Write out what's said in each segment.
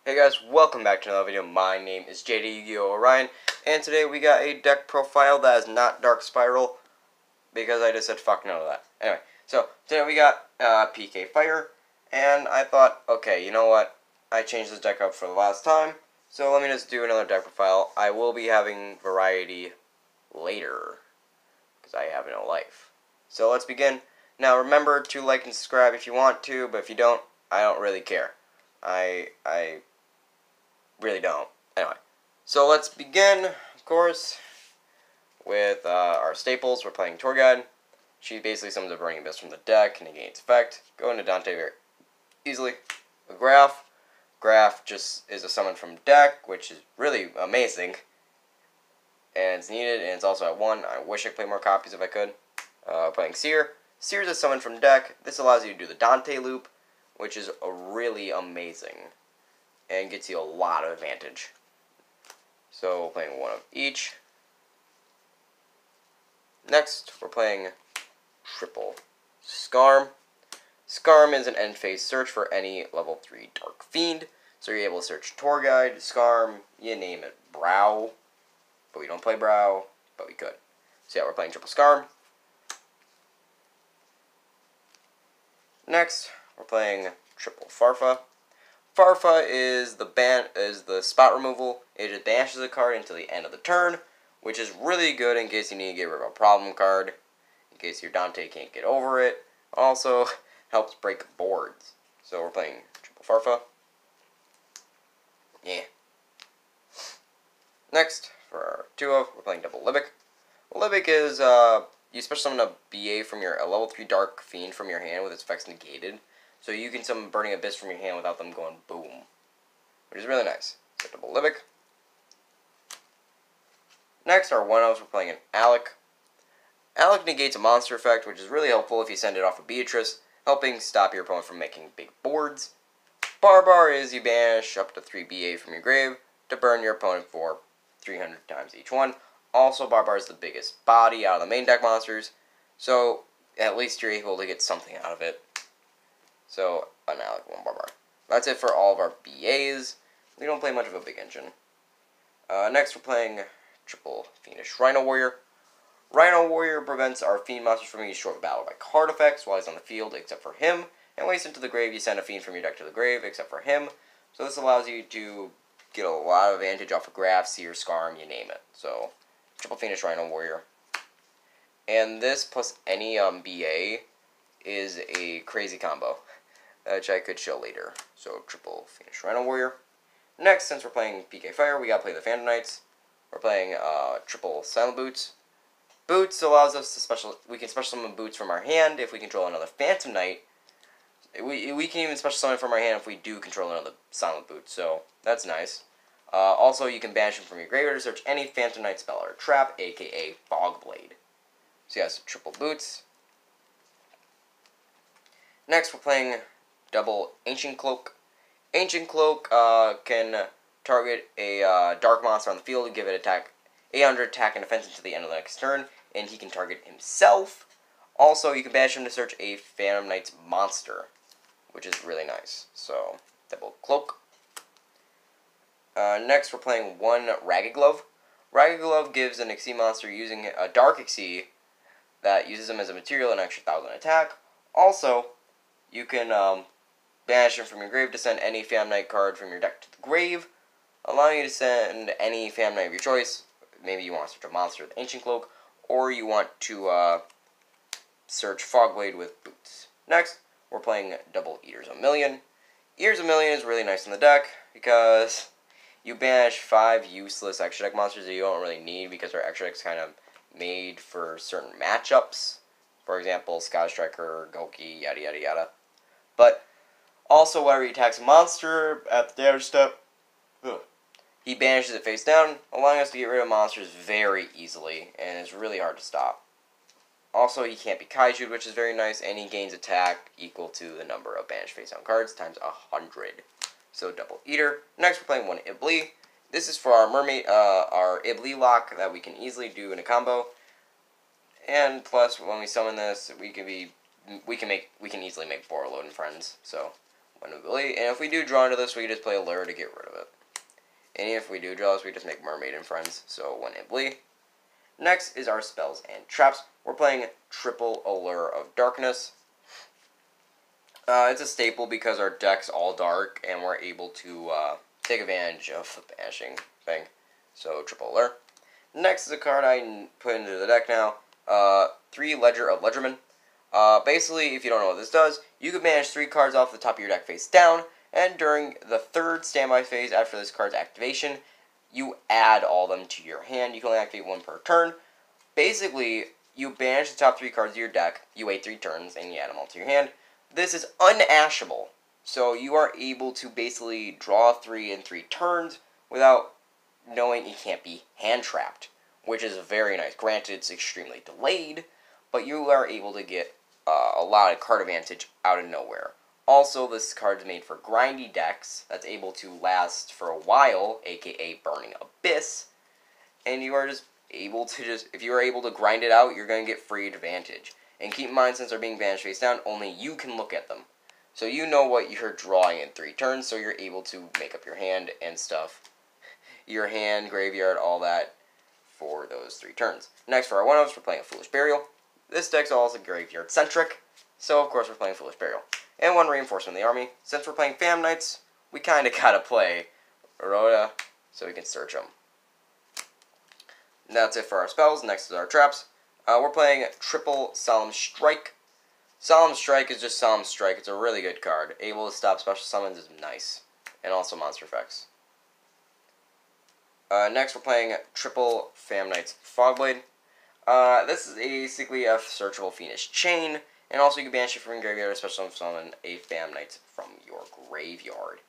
Hey guys, welcome back to another video. My name is JD Yu-Gi-Oh! Orion, and today we got a deck profile that is not Dark Spiral, because I just said fuck none of that. Anyway, so today we got PK Fire, and I thought, okay, you know what? I changed this deck up for the last time, so let me just do another deck profile. I will be having variety later, because I have no life. So let's begin. Now remember to like and subscribe if you want to, but if you don't, I don't really care. I really don't. Anyway, so let's begin, of course, with our staples. We're playing Tour Guide. She basically summons a Burning Abyss from the deck and negates its effect. Go into Dante very easily. A Graph. Graph just is a summon from deck, which is really amazing. And it's needed, and it's also at 1. I wish I could play more copies if I could. Playing Seer. Seer is a summon from deck. This allows you to do the Dante loop, which is really amazing and gets you a lot of advantage. So playing one of each. Next, we're playing triple Scarm. Scarm is an end phase search for any level 3 Dark Fiend. So you're able to search Tour Guide, Scarm, you name it, Brow. But we don't play Brow, but we could. So yeah, we're playing triple Scarm. Next, we're playing triple Farfa. Farfa is the spot removal. It just banishes a card until the end of the turn, which is really good in case you need to get rid of a problem card, in case your Dante can't get over it. Also, helps break boards. So we're playing triple Farfa. Yeah. Next, for our 2-of, we're playing double Libic. Libic is, you special summon a BA from a level 3 Dark Fiend from your hand with its effects negated. So you can summon Burning Abyss from your hand without them going boom, which is really nice. So double Libic. Next, our 1-ofs, we're playing an Alec. Alec negates a monster effect, which is really helpful if you send it off of Beatrice, helping stop your opponent from making big boards. Barbar is you banish up to 3 BA from your grave to burn your opponent for 300 times each one. Also, Barbar is the biggest body out of the main deck monsters, so at least you're able to get something out of it. So, an Alec, 1 Barbar. That's it for all of our BAs. We don't play much of a big engine. Next, we're playing triple Fiendish Rhino Warrior. Rhino Warrior prevents our Fiend monsters from being short battle by card effects while he's on the field, except for him. And when he's into the grave, you send a Fiend from your deck to the grave, except for him. So this allows you to get a lot of advantage off of Graph, Seer, Scarm, you name it. So, triple Fiendish Rhino Warrior. And this plus any BA is a crazy combo, which I could show later. So, triple Fiendish Rhino Warrior. Next, since we're playing PK Fire, we gotta play the Phantom Knights. We're playing triple Silent Boots. Boots allows us to we can special summon Boots from our hand if we control another Phantom Knight. We can even special summon from our hand if we do control another Silent Boot, so that's nice. Also, you can banish them from your graveyard to search any Phantom Knight spell or trap, aka Fog Blade. So yes, triple Boots. Next, we're playing double Ancient Cloak. Ancient Cloak can target a dark monster on the field and give it 800 attack and defense until the end of the next turn, and he can target himself. Also, you can banish him to search a Phantom Knight's monster, which is really nice. So, double Cloak. Next, we're playing 1 Ragged Glove. Ragged Glove gives an Xyz monster using a Dark Xyz that uses him as a material an extra 1000 attack. Also, you can banish him from your grave to send any Phantom Knight card from your deck to the grave, allowing you to send any Phantom Knight of your choice. Maybe you want to search a monster with Ancient Cloak, or you want to search Fogblade with Boots. Next, we're playing double Eaters a Million. Eaters a Million is really nice in the deck because you banish 5 useless extra deck monsters that you don't really need because our extra deck's kind of made for certain matchups. For example, Scottish Striker, Goki, yada yada yada. But also, whenever he attacks a monster at the damage step, he banishes it face down, allowing us to get rid of monsters very easily, and it's really hard to stop. Also, he can't be Kaiju'd, which is very nice, and he gains attack equal to the number of banished face down cards times 100. So double Eater. Next, we're playing 1 Iblee. This is for our mermaid, our Iblee lock that we can easily do in a combo. And plus, when we summon this, we can easily make Borreload and friends. So One ability. And if we do draw into this, we can just play Allure to get rid of it. And if we do draw this, we just make Mermaid and Friends. So 1 ability. Next is our spells and traps. We're playing triple Allure of Darkness. It's a staple because our deck's all dark, and we're able to take advantage of the banishing thing. So triple Allure. Next is a card I put into the deck now. 3 Ledger of Ledgerman. Basically, if you don't know what this does, you can banish 3 cards off the top of your deck face down, and during the 3rd standby phase after this card's activation, you add all of them to your hand. You can only activate 1 per turn. Basically, you banish the top 3 cards of your deck, you wait 3 turns, and you add them all to your hand. This is unashable, so you are able to basically draw 3 in 3 turns without knowing it can't be hand-trapped, which is very nice. Granted, it's extremely delayed, but you are able to get a lot of card advantage out of nowhere. Also, this card is made for grindy decks that's able to last for a while, aka Burning Abyss, and you are just able to if you are able to grind it out, you're going to get free advantage. And keep in mind, since they're being banished face down, only you can look at them. So you know what you're drawing in 3 turns, so you're able to make up your hand and stuff. Your hand, graveyard, all that for those 3 turns. Next, for our 1-ofs, we're playing a Foolish Burial. This deck's also graveyard-centric, so of course we're playing Foolish Burial. And 1 Reinforcement of the Army. Since we're playing Fam Knights, we kind of gotta play Rhoda so we can search them. And that's it for our spells. Next is our traps. We're playing triple Solemn Strike. Solemn Strike is just Solemn Strike. It's a really good card. Able to stop special summons is nice. And also monster effects. Next we're playing triple Fam Knights Fogblade. This is basically a searchable Fiendish Chain. And also you can banish it from your graveyard, special summon a Fam Knight from your graveyard.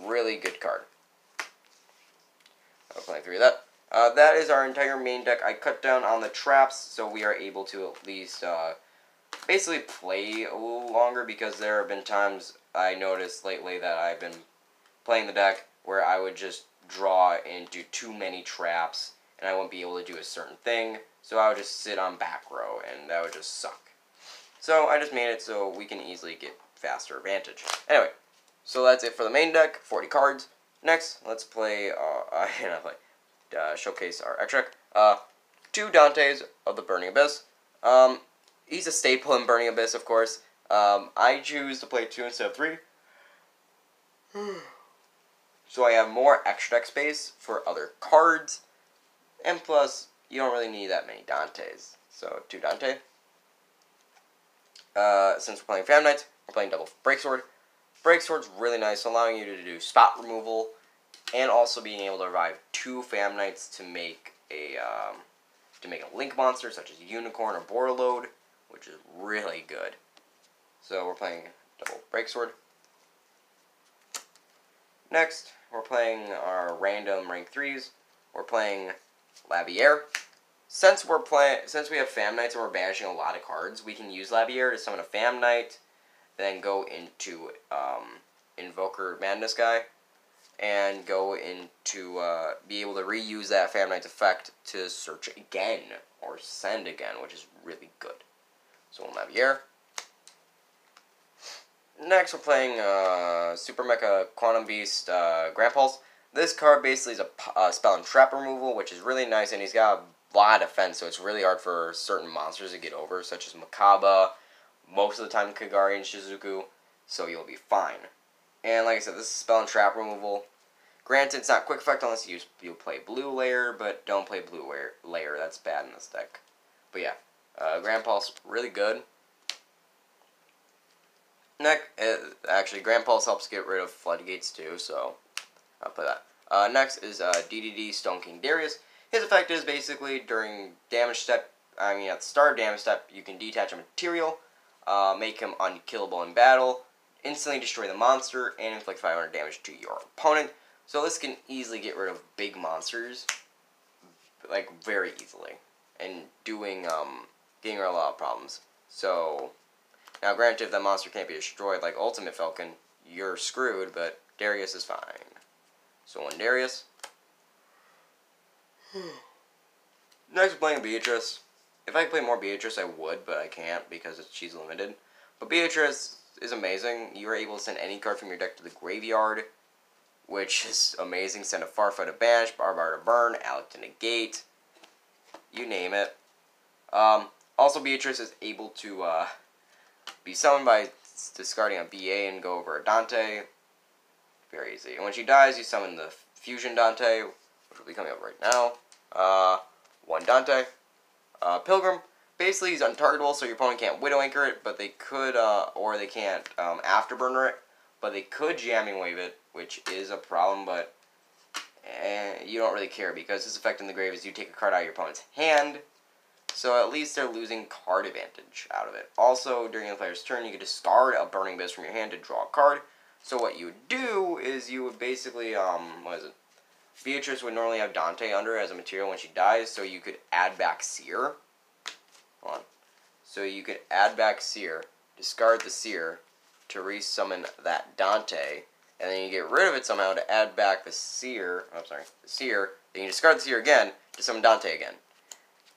Really good card. I'll play through that. That is our entire main deck. I cut down on the traps, so we are able to at least basically play a little longer, because there have been times I noticed lately that I've been playing the deck where I would just draw into too many traps, and I wouldn't be able to do a certain thing, so I would just sit on back row, and that would just suck. So I just made it so we can easily get faster advantage. Anyway, so that's it for the main deck, 40 cards. Next, let's play, showcase our extra deck. 2 Dantes of the Burning Abyss. He's a staple in Burning Abyss, of course. I choose to play 2 instead of 3. So I have more extra deck space for other cards. And plus, you don't really need that many Dantes. So 2 Dante. Since we're playing Fam Knights, we're playing double Breaksword. Breaksword's really nice, allowing you to do spot removal, and also being able to revive 2 Fam Knights to make a link monster such as Unicorn or Borreload, which is really good. So we're playing double Breaksword. Next, we're playing our random rank 3s. We're playing Labière. Since we have Fam Knights and we're banishing a lot of cards, we can use Labière to summon a Fam Knight, then go into Invoker Madness guy, and go into be able to reuse that Fam Knight's effect to search again or send again, which is really good. So we'll Labière. Next, we're playing Super Mecha Quantum Beast Grand Pulse. This card basically is a spell and trap removal, which is really nice, and he's got a lot of defense, so it's really hard for certain monsters to get over, such as Makaba, most of the time Kagari and Shizuku, so you'll be fine. And like I said, this is spell and trap removal. Granted, it's not quick effect unless you play blue layer, but don't play blue layer, that's bad in this deck. But yeah, Grand Pulse, really good. Next, actually, Grand Pulse helps get rid of Floodgates too, so I'll play that. Next is DDD Stone King Darius. His effect is basically during damage step, at the start of damage step, you can detach a material, make him unkillable in battle, instantly destroy the monster, and inflict 500 damage to your opponent. So this can easily get rid of big monsters, like very easily, and getting rid of a lot of problems. So now, granted, if that monster can't be destroyed like Ultimate Falcon, you're screwed, but Darius is fine. So on Darius. Next, we're playing Beatrice. If I could play more Beatrice, I would, but I can't because she's limited. But Beatrice is amazing. You are able to send any card from your deck to the graveyard, which is amazing. Send a Farfetch'd to banish, Barbar to burn, Alec to negate, you name it. Also, Beatrice is able to be summoned by discarding a BA and go over a Dante. Very easy. And when she dies, you summon the Fusion Dante, which will be coming up right now. One Dante. Pilgrim. Basically, he's untargetable, so your opponent can't Widow Anchor it, but they could, or they can't Afterburner it, but they could Jamming Wave it, which is a problem, but you don't really care, because his effect in the grave is you take a card out of your opponent's hand, so at least they're losing card advantage out of it. Also, during the player's turn, you can discard a Burning Abyss from your hand to draw a card. So what you would do is you would basically, Beatrice would normally have Dante under as a material when she dies, so you could add back Seer. Hold on. So you could add back Seer, discard the Seer to resummon that Dante, and then you get rid of it somehow to add back the Seer, the Seer, then you discard the Seer again to summon Dante again.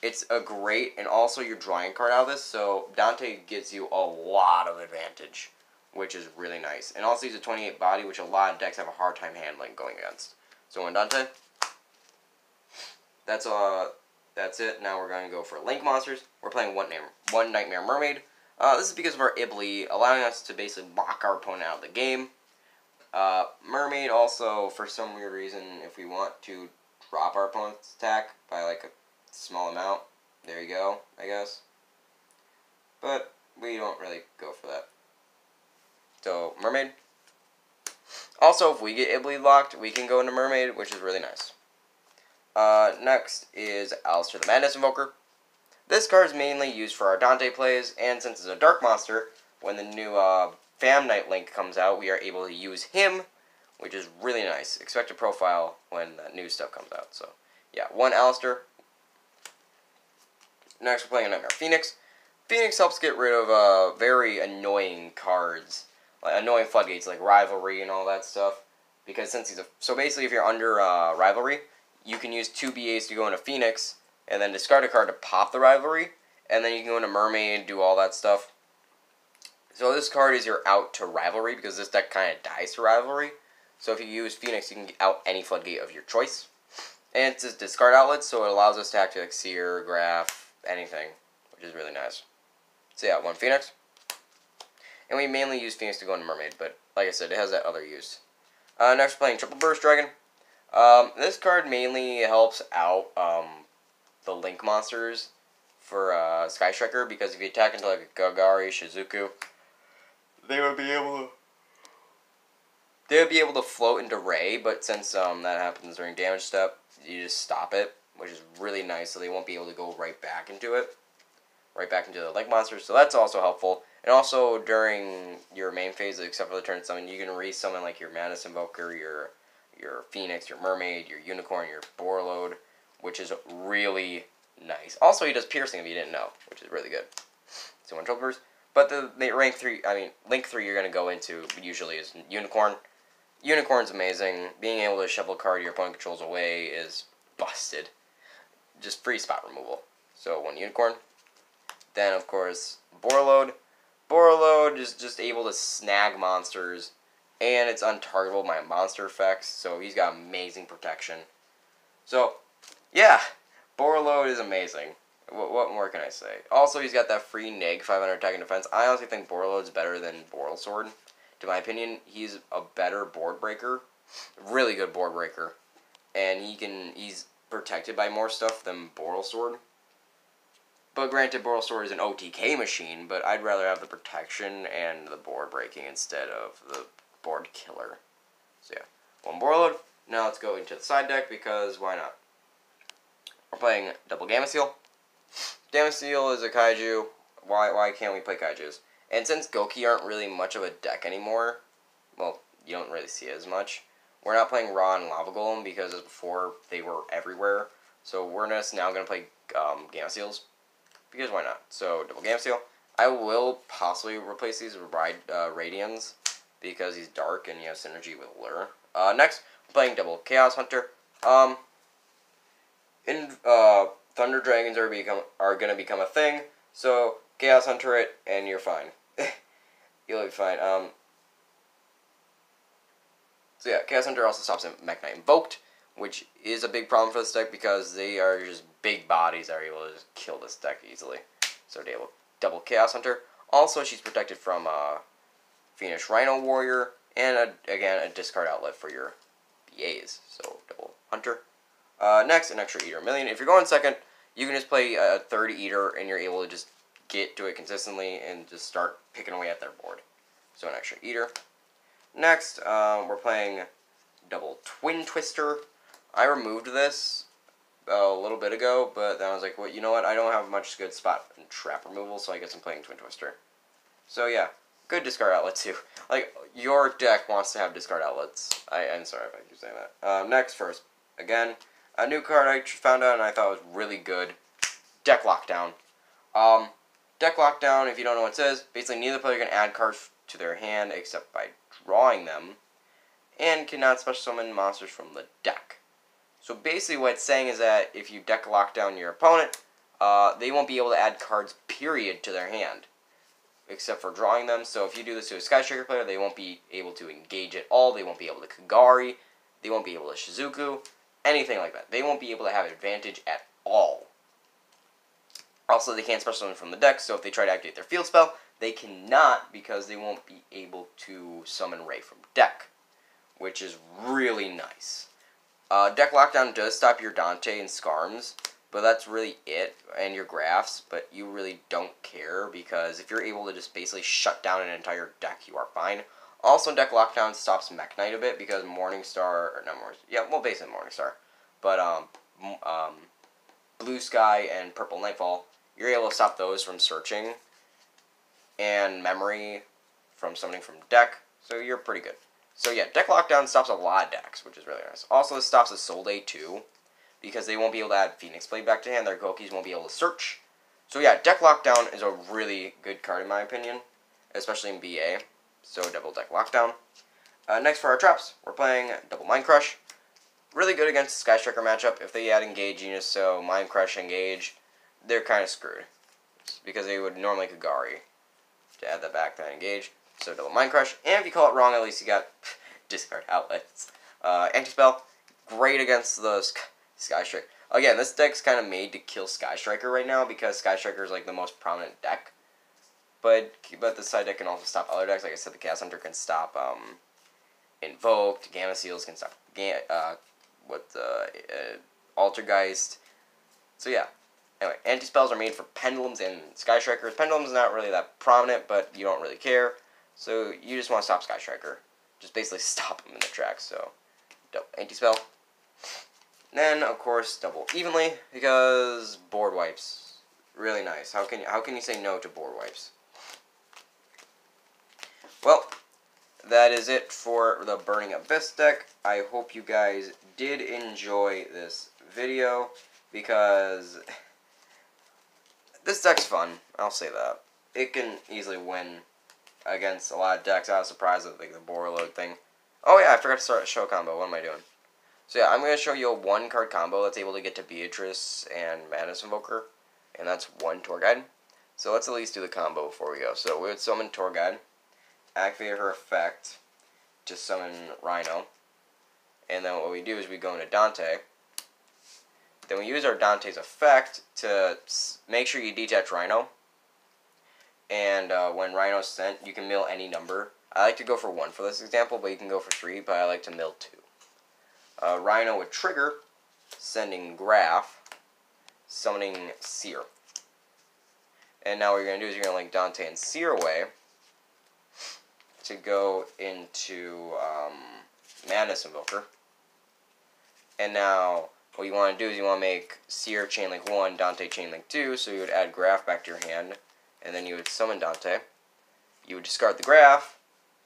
It's a great, and also you're drawing a card out of this, so Dante gives you a lot of advantage, which is really nice. And also he's a 28 body, which a lot of decks have a hard time handling going against. So one Dante. That's it. Now we're going to go for Link monsters. We're playing one Nightmare Mermaid. This is because of our Ibly, allowing us to basically lock our opponent out of the game. Mermaid also, for some weird reason, if we want to drop our opponent's attack by like a small amount, there you go, I guess. But we don't really go for that. So, Mermaid. Also, if we get Ibly locked, we can go into Mermaid, which is really nice. Next is Alistair the Madness Invoker. This card is mainly used for our Dante plays, and since it's a dark monster, when the new Fam Knight Link comes out, we are able to use him, which is really nice. Expect a profile when that new stuff comes out. So, yeah, one Alistair. Next, we're playing a Nightmare Phoenix. Phoenix helps get rid of very annoying cards, like annoying floodgates like Rivalry and all that stuff. Because since he's so basically, if you're under Rivalry, you can use 2 BAs to go into Phoenix, and then discard a card to pop the Rivalry, and then you can go into Mermaid, do all that stuff. So this card is your out to Rivalry, because this deck kind of dies to Rivalry. So if you use Phoenix, you can get out any floodgate of your choice. And it's a discard outlet, so it allows us to activate like Seer, Graph, anything, which is really nice. So yeah, one Phoenix. And we mainly use Phoenix to go into Mermaid, but like I said, it has that other use. Next, we're playing Triple Burst Dragon. This card mainly helps out the Link monsters for Sky Striker, because if you attack into like a Gagari, Shizuku, they would be able to float into Ray, but since that happens during damage step, you just stop it, which is really nice, so they won't be able to go right back into it. Right back into the Link monsters, so that's also helpful. And also, during your main phase, except for the turn summon, you can re-summon like your Madness Invoker, your Phoenix, your Mermaid, your Unicorn, your Borload, which is really nice. Also, he does Piercing if you didn't know, which is really good. So one Triple Burst. But the Link 3 you're going to go into usually is Unicorn. Unicorn's amazing. Being able to shuffle a card your opponent controls away is busted. Just free spot removal. So one Unicorn. Then, of course, Borload. Borload is just able to snag monsters, and it's untargetable by monster effects, so he's got amazing protection. So, yeah, Borload is amazing. What more can I say? Also, he's got that free neg 500 attack and defense. I honestly think Borload's better than Borlsword. To my opinion, he's a better board breaker. Really good board breaker. And he's protected by more stuff than Borlsword. But granted, Borlsword is an OTK machine, but I'd rather have the protection and the board breaking instead of the board killer. So yeah, one Borload. Now let's go into the side deck, because why not? We're playing double Gamma Seal. Gamma Seal is a kaiju. Why can't we play kaijus? And since Goki aren't really much of a deck anymore, well, you don't really see it as much. We're not playing Ra and Lava Golem, because as before, they were everywhere. So we're just now going to play Gamma Seals. Because why not? So, double Gamma Seal. I will possibly replace these with Radians, because he's dark and he has synergy with Lure. Next, we're playing double Chaos Hunter. Thunder Dragons are going to become a thing, so Chaos Hunter it, and you're fine. you'll be fine. So yeah, Chaos Hunter also stops Mech Knight Invoked, which is a big problem for this deck because they are just big bodies that are able to just kill this deck easily. So double Chaos Hunter. Also, she's protected from Phoenix Rhino Warrior, and again, a discard outlet for your BAs. So double Hunter. Next, an extra Eater 1,000,000. If you're going second, you can just play a third Eater, and you're able to just get to it consistently and just start picking away at their board. So an extra Eater. Next, we're playing double Twin Twister. I removed this a little bit ago, but then I was like, well, you know what? I don't have much good spot in trap removal, so I guess I'm playing Twin Twister. So yeah, good discard outlet too. Like, your deck wants to have discard outlets. I'm sorry if I keep saying that. Next, first, again, a new card I found out and I thought was really good. Deck Lockdown. Deck Lockdown, if you don't know what it says, basically neither player can add cards to their hand except by drawing them, and cannot special summon monsters from the deck. So basically what it's saying is that if you deck lock down your opponent, they won't be able to add cards, period, to their hand, except for drawing them. So if you do this to a Sky Striker player, they won't be able to engage at all, they won't be able to Kagari, they won't be able to Shizuku, anything like that. They won't be able to have advantage at all. Also, they can't special summon from the deck, so if they try to activate their field spell, they cannot because they won't be able to summon Ray from deck, which is really nice. Deck Lockdown does stop your Dante and Skarms, but that's really it, and your Graphs, but you really don't care because if you're able to just basically shut down an entire deck, you are fine. Also, Deck Lockdown stops Mech Knight a bit because Morningstar, or not Morningstar, yeah, well, basically Morningstar, but Blue Sky and Purple Nightfall, you're able to stop those from searching, and Memory from summoning from deck, so you're pretty good. So yeah, Deck Lockdown stops a lot of decks, which is really nice. Also, this stops a Soul Day too, because they won't be able to add Phoenix Blade back to hand, their Gokis won't be able to search. So yeah, Deck Lockdown is a really good card in my opinion, especially in BA, so double Deck Lockdown. Next for our traps, we're playing double Mind Crush. Really good against the Sky Striker matchup. If they add Engage Genius, so Mind Crush, Engage, they're kind of screwed, because they would normally Kagari to add that back to Engage. So double Mind Crush, and if you call it wrong, at least you got discard outlets. Anti-Spell, great against the Sky Striker. Again, this deck's kind of made to kill Sky Striker right now, because Sky Striker is like the most prominent deck. But the side deck can also stop other decks. Like I said, the Chaos Hunter can stop Invoked, Gamma Seals can stop Altergeist. So yeah. Anyway, anti-spells are made for Pendulums and Sky Strikers. Pendulum's not really that prominent, but you don't really care. So you just want to stop Sky Striker. Just basically stop him in the tracks. So, double anti-spell. Then, of course, double Evenly, because board wipes. Really nice. How can you say no to board wipes? Well, that is it for the Burning Abyss deck. I hope you guys did enjoy this video, because this deck's fun, I'll say that. It can easily win against a lot of decks. I was surprised at like the Borreload thing. Oh yeah, I forgot to start a show combo. What am I doing? So yeah, I'm going to show you a 1-card combo that's able to get to Beatrice and Madness Invoker. And that's 1 Tour Guide. So let's at least do the combo before we go. So we would summon Tour Guide, activate her effect to summon Rhino. And then what we do is we go into Dante. Then we use our Dante's effect to make sure you detach Rhino. And when Rhino's sent, you can mill any number. I like to go for 1 for this example, but you can go for 3, but I like to mill 2. Rhino would trigger, sending Graph, summoning Seer. And now what you're going to do is you're going to link Dante and Seer away to go into Madness Invoker. And now what you want to do is you want to make Seer Chainlink 1, Dante Chainlink 2, so you would add Graph back to your hand, and then you would summon Dante. You would discard the Graph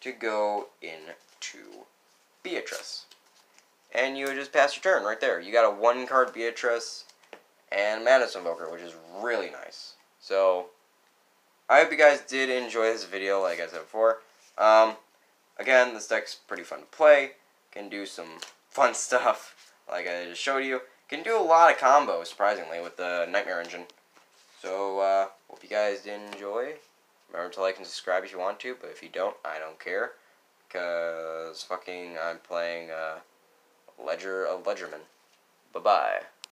to go into Beatrice. And you would just pass your turn right there. You got a 1-card Beatrice and Madness Invoker, which is really nice. So, I hope you guys did enjoy this video, like I said before. Again, this deck's pretty fun to play. Can do some fun stuff, like I just showed you. Can do a lot of combos, surprisingly, with the Nightmare Engine. So, hope you guys did enjoy. Remember to like and subscribe if you want to, but if you don't, I don't care. Because fucking I'm playing Ledger of Ledgerman. Bye-bye.